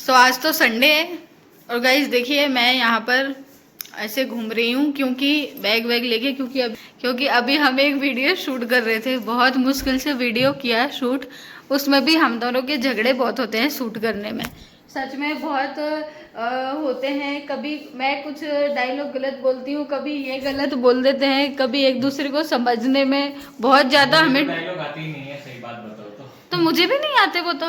सो आज तो संडे है और गाइस देखिए मैं यहाँ पर ऐसे घूम रही हूँ क्योंकि बैग वैग लेके क्योंकि अभी हम एक वीडियो शूट कर रहे थे। बहुत मुश्किल से वीडियो किया शूट। उसमें भी हम दोनों के झगड़े बहुत होते हैं शूट करने में। सच में बहुत होते हैं। कभी मैं कुछ डायलॉग गलत बोलती हूँ, कभी ये गलत बोल देते हैं, कभी एक दूसरे को समझने में बहुत ज़्यादा हमें डायलॉग आती ही नहीं है। सही बात बताओ तो मुझे भी नहीं आते वो तो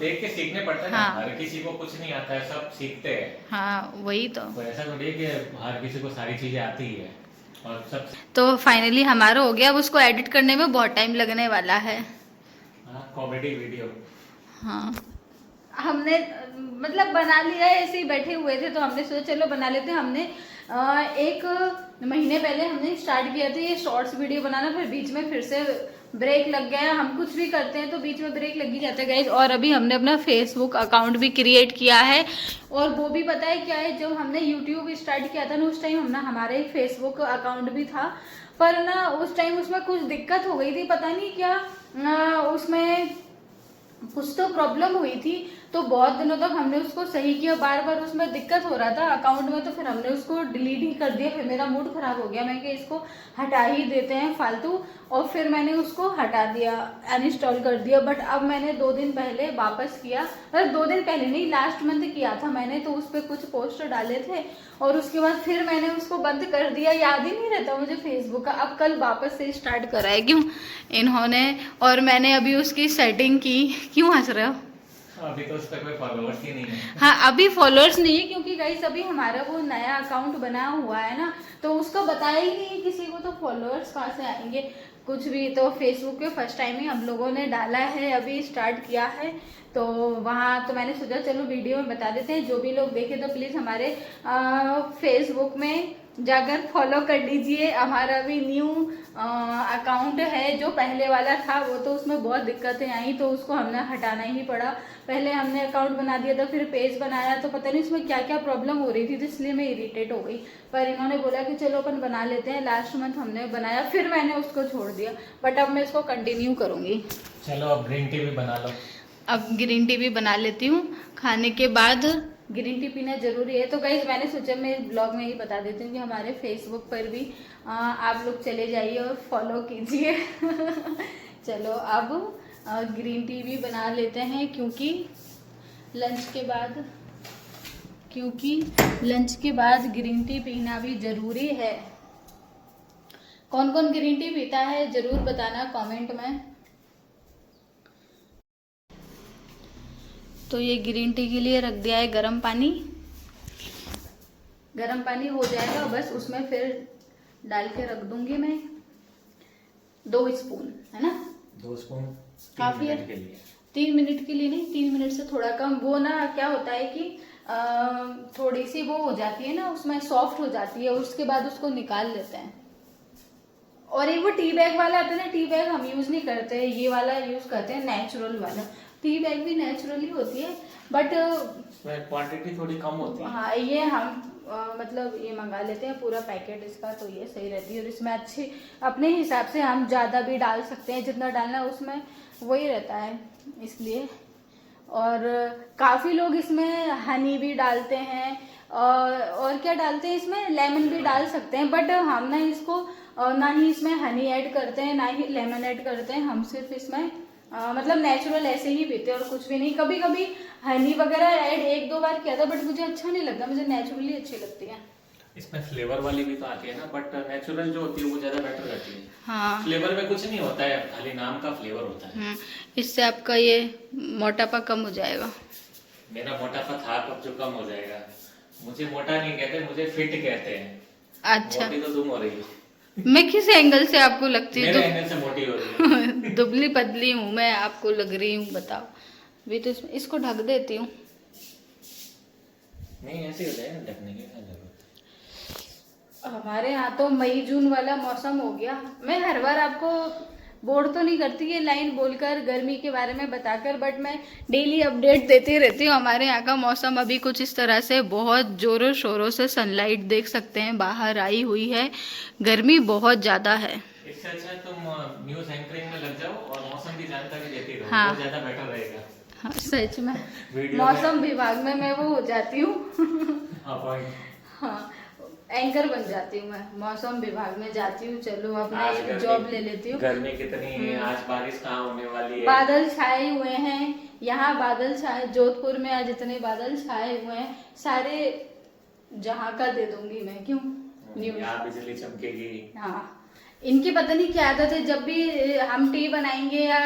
देख के सीखने पड़ते हैं ना। हाँ। हर किसी को कुछ नहीं आता है, सब सीखते हैं। हाँ वही तो ऐसा थोड़ी है कि हर किसी को सारी चीजें आती ही है और सब। तो फाइनली हमारा हो गया। अब उसको एडिट करने में बहुत टाइम लगने वाला है। Comedy video. हाँ हमने मतलब बना लिया है। ऐसे ही बैठे हुए थे तो हमने सोचा चलो बना लेते हैं। हमने एक महीने पहले हमने स्टार्ट किया था ये शॉर्ट्स वीडियो बनाना, फिर बीच में फिर से ब्रेक लग गया। हम कुछ भी करते हैं तो बीच में ब्रेक लग ही जाता है गाइज। और अभी हमने अपना फेसबुक अकाउंट भी क्रिएट किया है और वो भी पता है क्या है, जब हमने यूट्यूब स्टार्ट किया था ना उस टाइम हमने हमारा एक फेसबुक अकाउंट भी था, पर ना उस टाइम उसमें कुछ दिक्कत हो गई थी। पता नहीं क्या उसमें कुछ तो प्रॉब्लम हुई थी तो बहुत दिनों तक हमने उसको सही किया। बार बार उसमें दिक्कत हो रहा था अकाउंट में, तो फिर हमने उसको डिलीट ही कर दिया। फिर मेरा मूड खराब हो गया, मैं कि इसको हटा ही देते हैं फालतू, और फिर मैंने उसको हटा दिया, अनइंस्टॉल कर दिया। बट अब मैंने 2 दिन पहले वापस किया, मतलब 2 दिन पहले नहीं, लास्ट मंथ किया था मैंने। तो उस पर कुछ पोस्ट डाले थे और उसके बाद फिर मैंने उसको बंद कर दिया। याद ही नहीं रहता मुझे फेसबुक का। अब कल वापस से स्टार्ट करा है क्यों इन्होंने। और मैंने अभी उसकी सेटिंग की। क्यों हंस रहे हो? अभी तो उस पर कोई फॉलोअर्स ही नहीं है। हाँ अभी फॉलोअर्स नहीं है क्योंकि गाइस अभी हमारा वो नया अकाउंट बना हुआ है ना, तो उसको बताया ही नहीं किसी को, तो फॉलोअर्स कहाँ से आएंगे कुछ भी। तो फेसबुक पे फर्स्ट टाइम ही हम लोगों ने डाला है, अभी स्टार्ट किया है। तो वहाँ तो मैंने सोचा चलो वीडियो में बता देते हैं। जो भी लोग देखे तो प्लीज़ हमारे फेसबुक में जाकर फॉलो कर लीजिए। हमारा भी न्यू अकाउंट है। जो पहले वाला था वो तो उसमें बहुत दिक्कतें आई तो उसको हमने हटाना ही पड़ा। पहले हमने अकाउंट बना दिया था, फिर पेज बनाया तो पता नहीं उसमें क्या क्या प्रॉब्लम हो रही थी, तो इसलिए मैं इरिटेट हो गई। पर इन्होंने बोला कि चलो अपन बना लेते हैं। लास्ट मंथ हमने बनाया, फिर मैंने उसको छोड़ दिया। बट अब मैं इसको कंटिन्यू करूँगी। चलो अब ग्रीन टी भी बना लो। अब ग्रीन टी भी बना लेती हूँ। खाने के बाद ग्रीन टी पीना जरूरी है। तो गाइज मैंने सोचा मैं ब्लॉग में ही बता देती हूँ कि हमारे फेसबुक पर भी आप लोग चले जाइए और फॉलो कीजिए। चलो अब ग्रीन टी भी बना लेते हैं क्योंकि लंच के बाद ग्रीन टी पीना भी जरूरी है। कौन कौन ग्रीन टी पीता है जरूर बताना कमेंट में। तो ये ग्रीन टी के लिए रख दिया है गर्म पानी। गर्म पानी हो जाएगा बस, उसमें फिर डाल के रख दूंगी मैं 2 स्पून, है ना? 2 स्पून काफी है। 3 मिनट के लिए नहीं, 3 मिनट से थोड़ा कम। वो ना क्या होता है कि थोड़ी सी वो हो जाती है ना, उसमें सॉफ्ट हो जाती है, उसके बाद उसको निकाल लेते हैं। और एक वो टी बैग वाला आता है ना, टी बैग हम यूज नहीं करते, ये वाला यूज करते हैं नेचुरल वाला। टी बैग भी नेचुरली होती है बट क्वांटिटी थोड़ी कम होती है। हाँ ये हम मतलब ये मंगा लेते हैं पूरा पैकेट इसका, तो ये सही रहती है। और इसमें अच्छी अपने हिसाब से हम ज़्यादा भी डाल सकते हैं, जितना डालना है उसमें वही रहता है, इसलिए। और काफ़ी लोग इसमें हनी भी डालते हैं और क्या डालते हैं इसमें, लेमन भी डाल सकते हैं। बट हम ना इसको ना ही इसमें हनी ऐड करते हैं ना ही लेमन ऐड करते हैं। हम सिर्फ इसमें मतलब नेचुरल ऐसे ही पीते हैं और कुछ भी नहीं। कभी कभी हनी वगैरह ऐड 1-2 बार किया था बट मुझे अच्छा नहीं लगता, मुझे नेचुरली अच्छी लगती है। इसमें फ्लेवर वाली भी तो आती है ना, बट नेचुरल जो होती है वो ज्यादा बेटर रहती है। हाँ फ्लेवर में कुछ नहीं होता है, खाली नाम का फ्लेवर होता है। इससे आपका ये मोटापा कम हो जाएगा। मेरा मोटापा था अब जो कम हो जाएगा। मुझे मोटा नहीं कहते, मुझे फिट कहते हैं। अच्छा मोटी तो तुम हो रही हो। मैं किस एंगल से आपको लगती हूँ? मेरे एंगल से मोटी हो रही है। दुबली पतली हूँ मैं, आपको लग रही हूँ? बताओ। अभी तो इसको ढक देती हूँ। नहीं ऐसे हो जाएगा, ढकने की क्या जरूरत है। हमारे यहाँ तो मई जून वाला मौसम हो गया। मैं हर बार आपको बोर तो नहीं करती ये लाइन बोलकर गर्मी के बारे में बताकर, बट मैं डेली अपडेट देती रहती हूँ। हमारे यहाँ का मौसम अभी कुछ इस तरह से, बहुत जोरों शोरों से सनलाइट देख सकते हैं बाहर आई हुई है। गर्मी बहुत ज़्यादा है। इससे अच्छा तुम न्यूज़ एंकरिंग में लग जाओ और मौसम की जानकारी देती रहो। हाँ वो ज़्यादा बेटर रहेगा। हाँ, सच में वीडियो मौसम विभाग में मैं वो हो जाती हूँ। अपॉइंट। हाँ, एंकर बन जाती हूँ मैं, मौसम विभाग में जाती हूँ। चलो आज अपना गर्मी- जॉब ले लेती हूँ। गर्मी कितनी है, आज बारिश कहाँ होने वाली है। बादल छाए हुए हैं यहाँ, बादल छाए जोधपुर में आज इतने बादल छाए हुए हैं, सारे जहाँ का दे दूंगी मैं, क्यों न्यूज़। यहाँ बिजली चमकेगी। हाँ, इनकी पता नहीं क्या आदत है, जब भी हम टी बनाएंगे या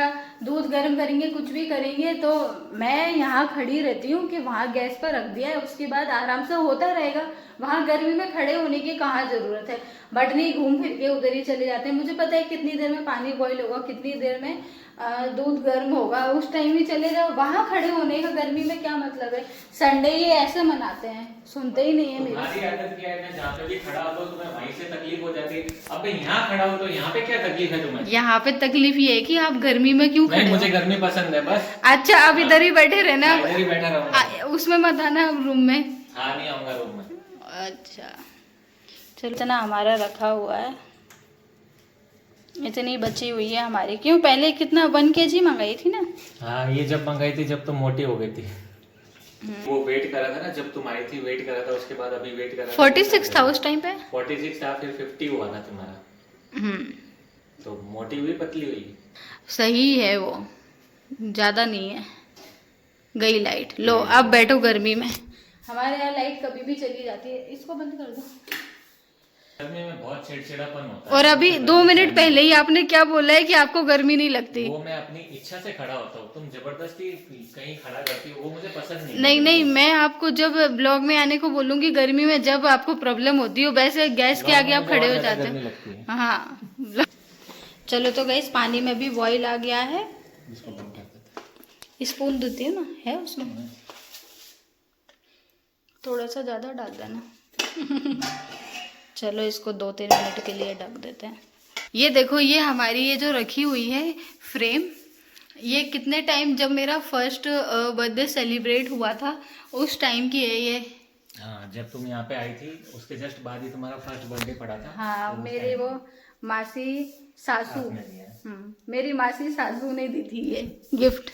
दूध गर्म करेंगे, कुछ भी करेंगे, तो मैं यहाँ खड़ी रहती हूँ कि वहाँ गैस पर रख दिया है, उसके बाद आराम से होता रहेगा। वहाँ गर्मी में खड़े होने की कहाँ जरूरत है, बट नहीं, घूम फिर के उधर ही चले जाते हैं। मुझे पता है कितनी देर में पानी बॉईल होगा, कितनी देर में दूध गर्म होगा, उस टाइम ही चले जाओ। वहाँ खड़े होने का गर्मी में क्या मतलब है। संडे ये ऐसे मनाते हैं, सुनते ही नहीं है मेरी। तुम्हारी आदत क्या है, मैं जहाँ पे भी खड़ा होता हूँ तुम्हें वहीं से तकलीफ हो जाती है। अब मैं यहाँ खड़ा हूँ तो यहाँ पे क्या तकलीफ है तुम्हें? यहाँ पे तकलीफ ये है कि आप गर्मी में क्यों खड़े नहीं, हो। मुझे गर्मी पसंद है बस। अच्छा, अब इधर ही बैठे रहना, इधर ही बैठा रहूंगा। उसमें मत आना रूम में। हाँ, नहीं आऊंगा रूम में। अच्छा चलो, इतना हमारा रखा हुआ है, इतनी बची हुई है हमारी। क्यों, पहले कितना 1 kg मंगाई थी ना। हाँ, ये जब मंगाई थी जब तुम मोटी हो गई थी। वो वेट करा था ना, जब तुम आई थी वेट करा था, उसके बाद अभी वेट करा 46 था उस टाइम पे। 46 था, फिर 50 हुआ था तुम्हारा। तो मोटी हुई पतली हुई। सही है, वो ज्यादा नहीं है। गई लाइट, लो अब बैठो गर्मी में। हमारे यहाँ लाइट कभी भी चली जाती है, इसको बंद कर दो। गर्मी में बहुत चिड़चिड़ापन होता है। और अभी 2 मिनट पहले ही आपने क्या बोला है कि आपको गर्मी नहीं लगती। वो मैं अपनी इच्छा से खड़ा होता हूँ, तुम जबरदस्ती कहीं खड़ा करती हो, वो मुझे पसंद नहीं। नहीं नहीं, मैं आपको जब ब्लॉग में आने को बोलूंगी गर्मी में, जब आपको प्रॉब्लम होती हो, वैसे गैस के आगे आप खड़े हो जाते हैं। हाँ, चलो तो गैस, पानी में भी बॉईल आ गया है। स्पून देती हूँ ना, है उसमें थोड़ा सा ज्यादा डाल देना। चलो इसको 2-3 मिनट के लिए ढक देते हैं। ये देखो, ये हमारी ये जो रखी हुई है फ्रेम, ये कितने टाइम, जब मेरा फर्स्ट बर्थडे सेलिब्रेट हुआ था उस टाइम की है ये। हाँ, जब तुम यहाँ पे आई थी उसके जस्ट बाद ही तुम्हारा फर्स्ट बर्थडे पड़ा था। हाँ, तो मेरे वो मासी सासू, मेरी मासी सासू ने दी थी ये गिफ्ट।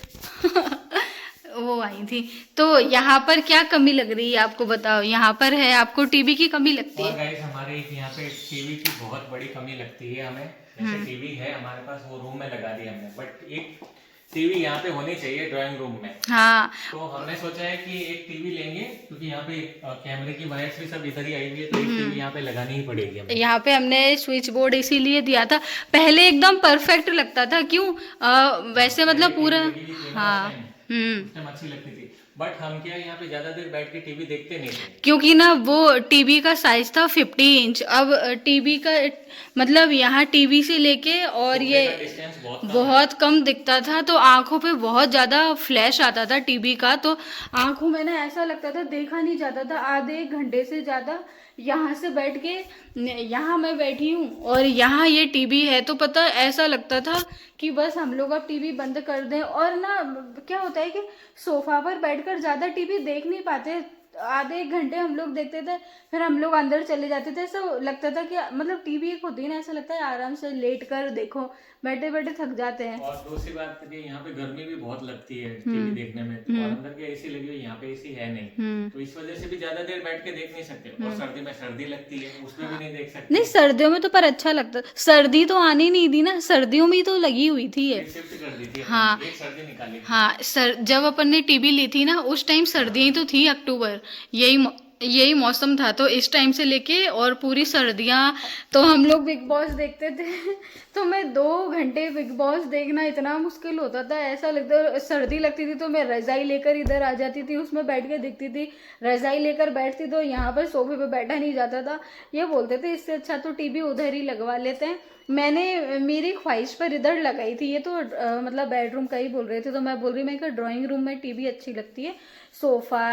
वो आई थी। तो यहाँ पर क्या कमी लग रही है आपको, बताओ। यहाँ पर है, आपको टीवी की कमी लगती है। गाइस, हमारे यहाँ पे टीवी की बहुत बड़ी कमी लगती है हमें। जैसे टीवी है हमारे पास, वो रूम में लगा दिया हमने, बट एक टीवी यहाँ पे होनी चाहिए ड्राइंग रूम में। हाँ, तो हमने सोचा है कि एक टीवी लेंगे, क्योंकि यहाँ पे कैमरे की वायर्स भी सब इधर ही आई हुई है, तो एक टीवी यहाँ पे लगानी ही पड़ेगी हमें। यहाँ पे हमने स्विच बोर्ड इसीलिए दिया था, पहले एकदम परफेक्ट लगता था। क्यों, वैसे मतलब पूरा, हाँ, अच्छी लगती थी, बट हम क्या यहाँ पे ज्यादा देर बैठ के टीवी देखते नहीं थे, क्योंकि ना वो टीवी का साइज था 50 इंच। अब टीवी का मतलब यहाँ टीवी से लेके और ये डिस्टेंस बहुत कम दिखता था, तो आंखों पे बहुत ज्यादा फ्लैश आता था टीवी का, तो आंखों में ना ऐसा लगता था देखा नहीं जाता था। आधे 1 घंटे से ज्यादा यहाँ से बैठ के, यहाँ मैं बैठी हूँ और यहाँ ये टीवी है, तो पता ऐसा लगता था कि बस हम लोग अब टीवी बंद कर दें। और ना क्या होता है कि सोफा पर बैठकर ज्यादा टीवी देख नहीं पाते, आधे 1 घंटे हम लोग देखते थे, फिर हम लोग अंदर चले जाते थे। ऐसा लगता था कि मतलब टीवी एक होती है ना, ऐसा लगता है आराम से लेट कर देखो, बैठे बैठे थक जाते हैं। और दूसरी बात कि यहाँ पे गर्मी भी बहुत लगती है टीवी देखने में, और अंदर की एसी लगी हुई, यहाँ पे एसी है नहीं, तो इस वजह से भी ज्यादा देर बैठ के देख नहीं सकते। और सर्दी में सर्दी लगती है, उसमें भी नहीं देख सकते। नहीं, सर्दियों में तो पर अच्छा लगता, सर्दी तो आनी नहीं दी ना, सर्दियों में तो लगी हुई थी ये। शिफ्ट कर दी थी, हाँ, एक सर्दी निकाली। हाँ, जब अपन ने टीवी ली थी ना, उस टाइम सर्दियाँ तो थी, अक्टूबर, यही मौसम था। तो इस टाइम से लेके और पूरी सर्दियाँ तो हम लोग बिग बॉस देखते थे। तो मैं 2 घंटे बिग बॉस देखना इतना मुश्किल होता था, ऐसा लगता, सर्दी लगती थी तो मैं रजाई लेकर इधर आ जाती थी, उसमें बैठ के देखती थी। रजाई लेकर बैठती तो यहाँ पर सोफे पे बैठा नहीं जाता था। ये बोलते थे इससे अच्छा तो टीवी उधर ही लगवा लेते हैं। मैंने मेरी ख्वाहिश पर इधर लगाई थी, ये तो मतलब बेडरूम का ही बोल रहे थे, तो मैं बोल रही मैं कि ड्राइंग रूम में टीवी अच्छी लगती है, सोफा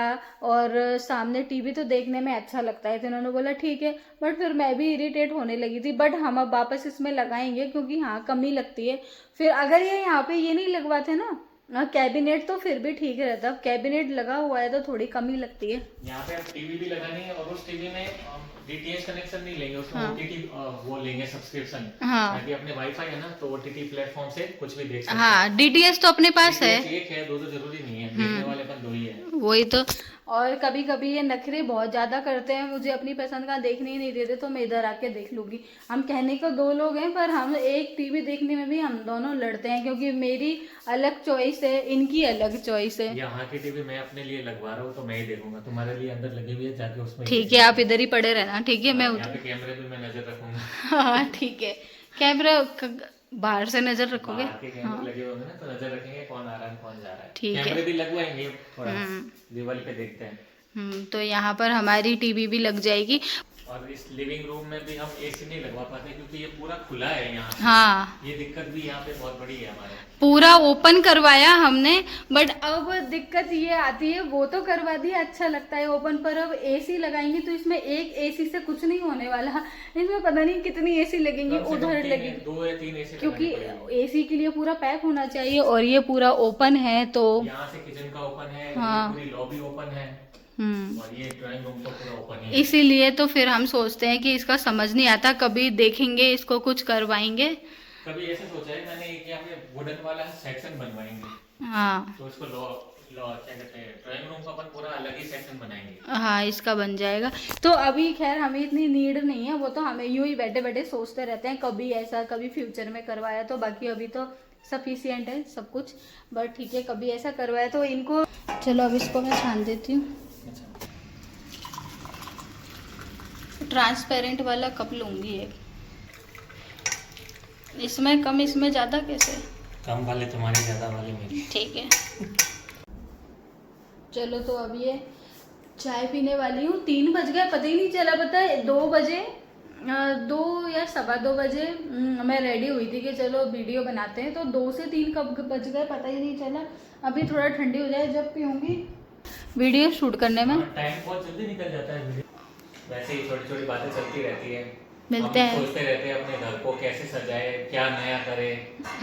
और सामने टीवी तो देखने में अच्छा लगता है। तो उन्होंने बोला ठीक है, बट फिर मैं भी इरिटेट होने लगी थी। बट हम अब वापस इसमें लगाएंगे, क्योंकि हाँ कमी लगती है। फिर अगर ये यहाँ पे ये नहीं लगवाते ना, कैबिनेट तो फिर भी ठीक रहता है, कैबिनेट लगा हुआ है तो थोड़ी कमी लगती है। यहाँ पे अब टीवी भी लगानी है और उस टीवी में डीटीएच कनेक्शन नहीं लेंगे, उसमें हाँ। ओटीटी वो लेंगे सब्सक्रिप्शन। हाँ। ताकि अपने वाईफाई है ना, तो ओटीटी प्लेटफॉर्म से कुछ भी देख सकते हैं। हाँ, डीटीएच तो अपने पास है। DTH एक है, दो तो जरूरी नहीं है, देखने वाले अपन दो ही है। वही तो। और कभी कभी ये नखरे बहुत ज़्यादा करते हैं, मुझे अपनी पसंद का देखने ही नहीं देते तो मैं इधर आके देख लूँगी। हम कहने को दो लोग हैं पर हम एक टीवी देखने में भी हम दोनों लड़ते हैं, क्योंकि मेरी अलग चॉइस है, इनकी अलग चॉइस है। यहाँ की टीवी मैं अपने लिए लगवा रहा हूँ तो मैं ही देखूंगा, तुम्हारे लिए अंदर लगी हुई है, जाके उसमें ठीक है, आप इधर ही पड़े रहना। ठीक है, मैं यहाँ पे कैमरे पे मैं नजर रखूंगा। हाँ ठीक है। कैमरा बाहर से नजर रखोगे? बाहर के कैमरे लगे होंगे ना, तो नजर रखेंगे कौन आ रहा है कौन जा रहा है। ठीक है। कैमरे भी लगवाएंगे, थोड़ा दीवार पे देखते हैं। तो यहाँ पर हमारी टीवी भी लग जाएगी। और इस लिविंग रूम में भी हम एसी नहीं लगवा पाते क्योंकि ये पूरा खुला है यहाँ से। हाँ, ये दिक्कत भी यहाँ पे बहुत बड़ी है हमारे। पूरा ओपन करवाया हमने, बट अब दिक्कत ये आती है, वो तो करवा दिया, अच्छा लगता है ओपन, पर अब एसी लगाएंगे तो इसमें एक एसी से कुछ नहीं होने वाला, इसमें पता नहीं कितनी एसी लगेंगी, उधर लगेगी 2 या 3 एसी क्योंकि एसी के लिए पूरा पैक होना चाहिए और ये पूरा ओपन है तो। यहाँ से किचन का ओपन है, हाँ। पूरी लॉबी ओपन है और ये ड्राइंग रूम तो पूरा ओपन है। इसीलिए तो फिर हम सोचते हैं कि इसका समझ नहीं आता, कभी देखेंगे इसको कुछ करवाएंगे। कभी ऐसे सोचा है मैंने कि यहाँ पे वुडन वाला सेक्शन बनवाएंगे। हाँ, तो इसको क्या कहते हैं, ड्राइंग रूम का अपन पूरा अलग ही सेक्शन बनाएंगे। हाँ, इसका बन जाएगा। तो अभी खैर हमें इतनी नीड नहीं है, वो तो हमें यूं ही बैठे बैठे सोचते रहते हैं कभी ऐसा कभी फ्यूचर में करवाया तो, बाकी अभी तो सफिशिएंट है सब कुछ। बट ठीक है, कभी ऐसा करवाया तो इनको। चलो अब इसको मैं छान देती हूँ। ट्रांसपेरेंट वाला कप लूंगी एक, इसमें कम इसमें ज़्यादा कैसे? कम वाले तुम्हारे, ज्यादा वाले मेरे। ठीक है। चलो तो अब ये चाय पीने वाली हूँ। 3 बज गए, पता ही नहीं चला। पता है 2 बजे 2 या 2:15 बजे मैं रेडी हुई थी कि चलो वीडियो बनाते हैं, तो 2 से 3 कब बज गए पता ही नहीं चला। अभी थोड़ा ठंडी हो जाए जब पीऊँगी वीडियो शूट करने में। टाइम बहुत जल्दी निकल जाता है वीडियो, वैसे ही छोटी छोटी बातें चलती रहती है। मिलते हम हैं। सोचते रहते हैं अपने घर को कैसे सजाए, क्या नया करे,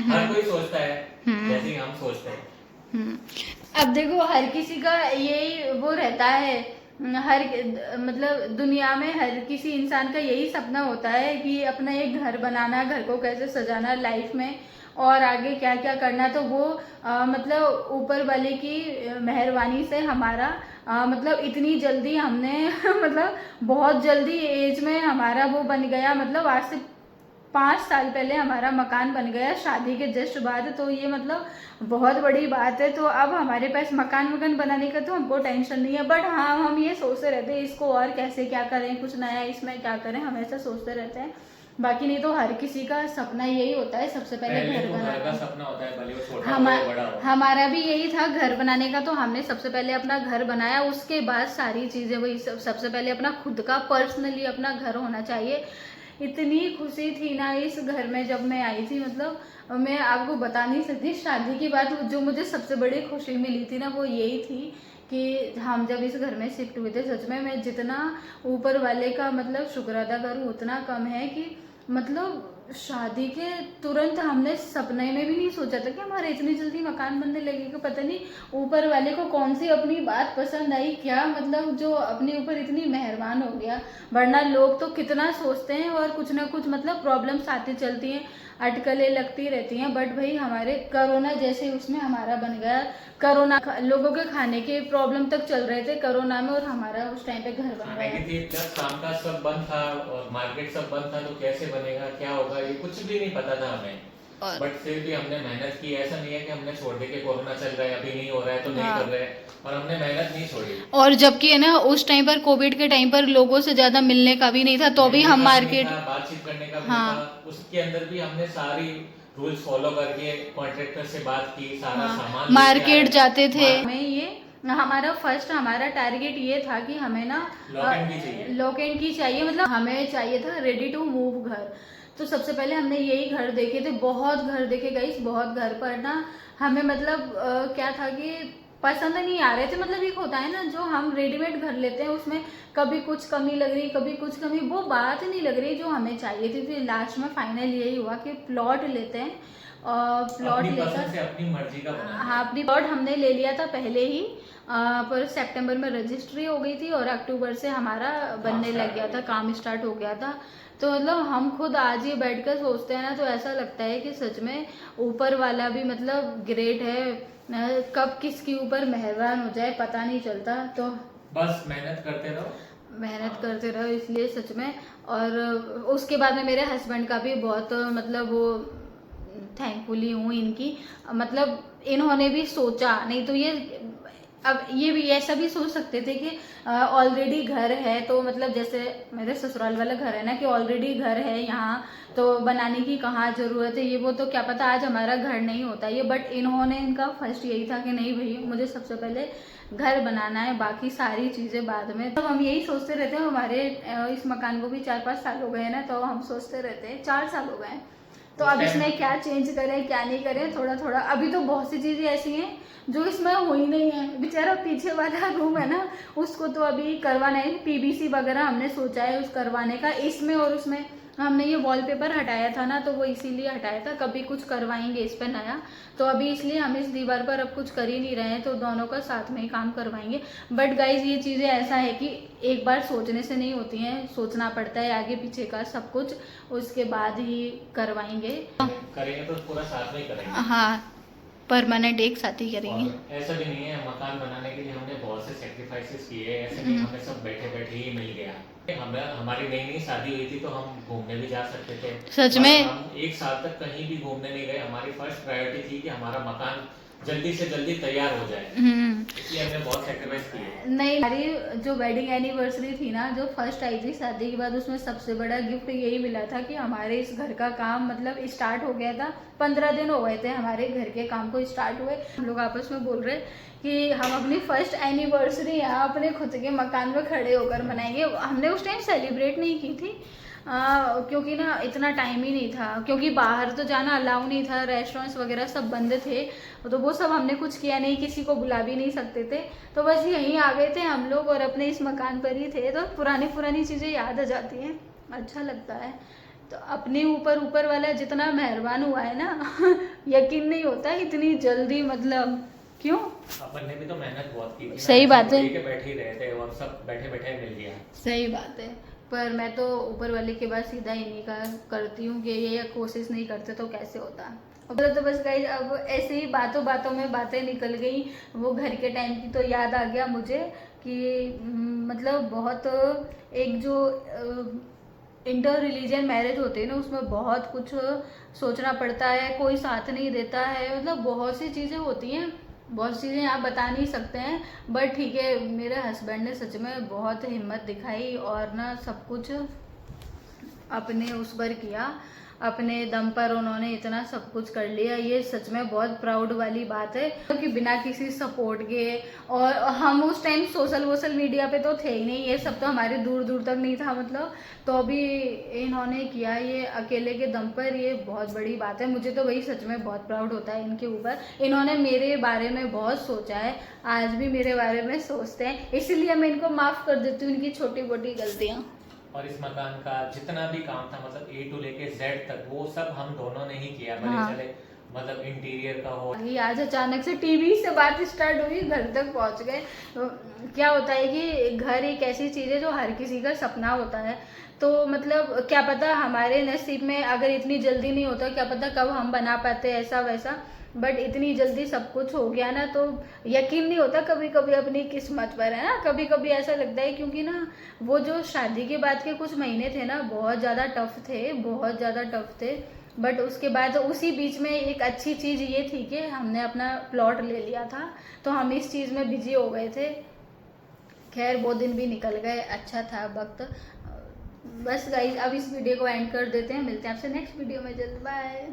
हर कोई सोचता है जैसे ही हम सोचते हैं। अब देखो हर किसी का यही वो रहता है, हर मतलब दुनिया में हर किसी इंसान का यही सपना होता है कि अपना एक घर बनाना, घर को कैसे सजाना लाइफ में और आगे क्या क्या करना। तो वो मतलब ऊपर वाले की मेहरबानी से हमारा मतलब इतनी जल्दी हमने मतलब बहुत जल्दी एज में हमारा वो बन गया। मतलब आज से 5 साल पहले हमारा मकान बन गया शादी के जस्ट बाद। तो ये मतलब बहुत बड़ी बात है। तो अब हमारे पास मकान बनाने का तो हमको टेंशन नहीं है, बट हाँ हम ये सोचते रहते हैं इसको और कैसे क्या करें, कुछ नया इसमें क्या करें, हमेशा सोचते रहते हैं। बाकी नहीं तो हर किसी का सपना यही होता है सबसे पहले घर बनाने का सपना होता है, भले वो छोटा हो या बड़ा हो। हमारा भी यही था घर बनाने का। तो हमने सबसे पहले अपना घर बनाया, उसके बाद सारी चीज़ें वही सबसे पहले अपना खुद का पर्सनली अपना घर होना चाहिए। इतनी खुशी थी ना इस घर में जब मैं आई थी, मतलब मैं आपको बता नहीं सकती। शादी की बात जो मुझे सबसे बड़ी खुशी मिली थी ना वो यही थी कि हम जब इस घर में शिफ्ट हुए थे, सच में मैं जितना ऊपर वाले का मतलब शुक्र अदा करूँ उतना कम है। कि मतलब शादी के तुरंत हमने सपने में भी नहीं सोचा था कि हमारा इतनी जल्दी मकान बनने लगेगा। पता नहीं ऊपर वाले को कौन सी अपनी बात पसंद आई, क्या मतलब जो अपने ऊपर इतनी मेहरबान हो गया। वरना लोग तो कितना सोचते हैं और कुछ ना कुछ मतलब प्रॉब्लम्स आती चलती हैं, अटकलें लगती रहती हैं। बट भाई हमारे कोरोना जैसे उसमें हमारा बन गया। कोरोना लोगों के खाने के प्रॉब्लम तक चल रहे थे कोरोना में और हमारा उस टाइम पे घर बन गया। शाम का सब बंद था और मार्केट सब बंद था, तो कैसे बनेगा क्या होगा ये कुछ भी नहीं पता था हमें। बट फिर भी हमने मेहनत की। ऐसा नहीं है कि हमने छोड़ दे के कोरोना चल रहा है अभी नहीं हो रहा है तो नहीं कर रहे हैं, और हमने मेहनत नहीं छोड़ी। और जबकि है ना उस टाइम पर कोविड के टाइम पर लोगों से ज्यादा मिलने का भी नहीं था, तो भी हम मार्केट बातचीत करने का भी था। उसके अंदर भी हमने सारी रूल्स फॉलो करके कॉन्ट्रैक्टर से बात की, सारा सामान मार्केट जाते थे। हमें ये हमारा फर्स्ट हमारा टारगेट ये था कि हमें ना लॉक एंड की चाहिए, मतलब हमें चाहिए था रेडी टू मूव घर। तो सबसे पहले हमने यही घर देखे थे, बहुत घर देखे गाइस, बहुत घर। पर ना हमें मतलब क्या था कि पसंद नहीं आ रहे थे। मतलब एक होता है ना जो हम रेडीमेड घर लेते हैं उसमें कभी कुछ कमी लग रही कभी कुछ कमी, वो बात नहीं लग रही जो हमें चाहिए थी। फिर लास्ट में फाइनल यही हुआ कि प्लॉट लेते हैं, प्लॉट अपनी पसंद लेकर, से अपनी मर्जी का बना हाँ अपनी प्लॉट हमने ले लिया था पहले ही, पर सितंबर में रजिस्ट्री हो गई थी और अक्टूबर से हमारा बनने लग गया था, काम स्टार्ट हो गया था। तो मतलब हम खुद आज ही बैठकर सोचते हैं ना तो ऐसा लगता है कि सच में ऊपर वाला भी मतलब ग्रेट है, कब किसके ऊपर मेहरबान हो जाए पता नहीं चलता। तो बस मेहनत करते रहो, मेहनत करते रहो इसलिए सच में। और उसके बाद में मेरे हस्बैंड का भी बहुत मतलब वो थैंकफुली हूँ इनकी, मतलब इन्होंने भी सोचा, नहीं तो ये अब ये भी ऐसा भी सोच सकते थे कि ऑलरेडी घर है तो मतलब जैसे मेरे ससुराल वाला घर है ना कि ऑलरेडी घर है यहाँ तो बनाने की कहाँ ज़रूरत है, ये वो तो क्या पता आज हमारा घर नहीं होता ये। बट इन्होंने, इनका फर्स्ट यही था कि नहीं भाई मुझे सबसे पहले घर बनाना है, बाकी सारी चीज़ें बाद में। तो हम यही सोचते रहते हैं, हमारे इस मकान को भी 4-5 साल हो गए हैं ना, तो हम सोचते रहते हैं 4 साल हो गए हैं तो अब इसमें क्या चेंज करें क्या नहीं करें, थोड़ा थोड़ा। अभी तो बहुत सी चीज़ें ऐसी हैं जो इसमें हो ही नहीं है, बेचारा पीछे वाला रूम है ना उसको तो अभी करवाना है, पीवीसी वगैरह हमने सोचा है उस करवाने का। इसमें और उसमें हमने ये वॉलपेपर हटाया था ना तो वो इसीलिए हटाया था, कभी कुछ करवाएंगे इस पर नया, तो अभी इसलिए हम इस दीवार पर अब कुछ कर ही नहीं रहे हैं, तो दोनों का साथ में ही काम करवाएंगे। बट गाइज ये चीज़ें ऐसा है कि एक बार सोचने से नहीं होती हैं, सोचना पड़ता है आगे पीछे का सब कुछ, उसके बाद ही करवाएंगे। करेंगे तो पूरा साथ में ही करेंगे। हाँ परमानेंट एक साथ ही करेंगे। और ऐसा भी नहीं है, मकान बनाने के लिए हमने बहुत से सेक्रीफाइसेस किए, ऐसे नहीं हमें सब बैठे बैठे ही मिल गया। हमारी नई नई शादी हुई थी तो हम घूमने भी जा सकते थे, सच में हम 1 साल तक कहीं भी घूमने नहीं गए। हमारी फर्स्ट प्रायोरिटी थी कि हमारा मकान जल्दी से जल्दी तैयार हो जाए, इसलिए हमने बहुत सेक्रीफाइस किए। नहीं, हमारी जो वेडिंग एनिवर्सरी थी ना, जो फर्स्ट आई थी शादी के बाद, उसमें सबसे बड़ा गिफ्ट यही मिला था कि हमारे इस घर का काम मतलब स्टार्ट हो गया था। 15 दिन हो गए थे हमारे घर के काम को स्टार्ट हुए। हम लोग आपस में बोल रहे कि हम अपनी फर्स्ट एनिवर्सरी यहाँ अपने खुद के मकान में खड़े होकर मनाएंगे। हमने उस टाइम सेलिब्रेट नहीं की थी क्योंकि ना इतना टाइम ही नहीं था, क्योंकि बाहर तो जाना अलाउ नहीं था, रेस्टोरेंट्स वगैरह सब बंद थे, तो वो सब हमने कुछ किया नहीं, किसी को बुला भी नहीं सकते थे। तो बस यहीं आ गए थे हम लोग और अपने इस मकान पर ही थे, तो पुरानी चीज़ें याद आ जाती हैं, अच्छा लगता है। तो अपने ऊपर वाला जितना मेहरबान हुआ है ना यकीन नहीं होता इतनी जल्दी, मतलब क्यों, अपन ने भी तो मेहनत बहुत की थी। सही बात है, बैठे ही रहे थे और सब बैठे बैठे मिल गया। सही बात है। पर मैं तो ऊपर वाले के बाद सीधा इन्हीं का करती हूँ कि ये कोशिश नहीं करते तो कैसे होता। अब तो बस गाइस, अब ऐसे ही बातों में बातें निकल गई, वो घर के टाइम की तो याद आ गया मुझे कि मतलब बहुत एक जो इंटर रिलीजन मैरिज होते हैं ना, उसमें बहुत कुछ सोचना पड़ता है, कोई साथ नहीं देता है, मतलब बहुत सी चीज़ें होती हैं, बहुत चीज़ें आप बता नहीं सकते हैं। बट ठीक है, मेरे हस्बैंड ने सच में बहुत हिम्मत दिखाई और ना सब कुछ अपने उस पर किया, अपने दम पर उन्होंने इतना सब कुछ कर लिया। ये सच में बहुत प्राउड वाली बात है क्योंकि बिना किसी सपोर्ट के, और हम उस टाइम सोशल मीडिया पे तो थे ही नहीं, ये सब तो हमारे दूर तक नहीं था मतलब। तो अभी इन्होंने किया ये अकेले के दम पर, ये बहुत बड़ी बात है। मुझे तो वही सच में बहुत प्राउड होता है इनके ऊपर। इन्होंने मेरे बारे में बहुत सोचा है, आज भी मेरे बारे में सोचते हैं, इसलिए मैं इनको माफ़ कर देती हूँ इनकी छोटी मोटी गलतियाँ। और इस मकान का जितना भी काम था, मतलब A to लेके Z तक, वो सब हम दोनों ने ही किया। भले हाँ। चले मतलब इंटीरियर का हो। आज अचानक से टीवी से बात स्टार्ट हुई, घर तक पहुंच गए। क्या होता है कि घर एक ऐसी चीज़ है जो हर किसी का सपना होता है, तो मतलब क्या पता हमारे नसीब में अगर इतनी जल्दी नहीं होता, क्या पता कब हम बना पाते ऐसा वैसा। बट इतनी जल्दी सब कुछ हो गया ना, तो यकीन नहीं होता कभी कभी अपनी किस्मत पर, है ना। कभी कभी ऐसा लगता है, क्योंकि ना वो जो शादी के बाद के कुछ महीने थे ना, बहुत ज़्यादा टफ थे, बहुत ज़्यादा टफ थे। बट उसके बाद उसी बीच में एक अच्छी चीज़ ये थी कि हमने अपना प्लॉट ले लिया था, तो हम इस चीज़ में बिजी हो गए थे। खैर वो दिन भी निकल गए, अच्छा था वक्त। बस गाइस, अब इस वीडियो को एंड कर देते हैं, मिलते हैं आपसे नेक्स्ट वीडियो में जल्द, बाय।